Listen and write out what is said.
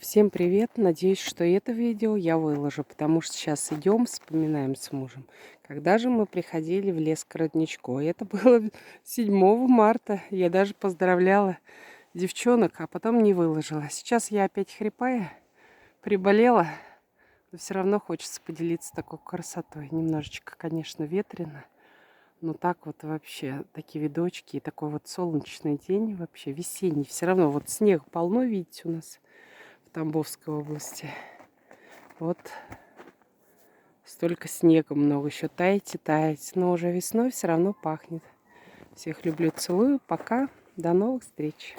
Всем привет! Надеюсь, что это видео я выложу, потому что сейчас идем, вспоминаем с мужем. Когда же мы приходили в лес к родничку? Это было 7 марта. Я даже поздравляла девчонок, а потом не выложила. Сейчас я опять хрипая, приболела, но все равно хочется поделиться такой красотой. Немножечко, конечно, ветрено, но так вот вообще такие видочки и такой вот солнечный день вообще весенний. Все равно вот снег полно, видите, у нас в Тамбовской области. Вот столько снега много, еще таять и таять. Но уже весной все равно пахнет. Всех люблю, целую. Пока. До новых встреч.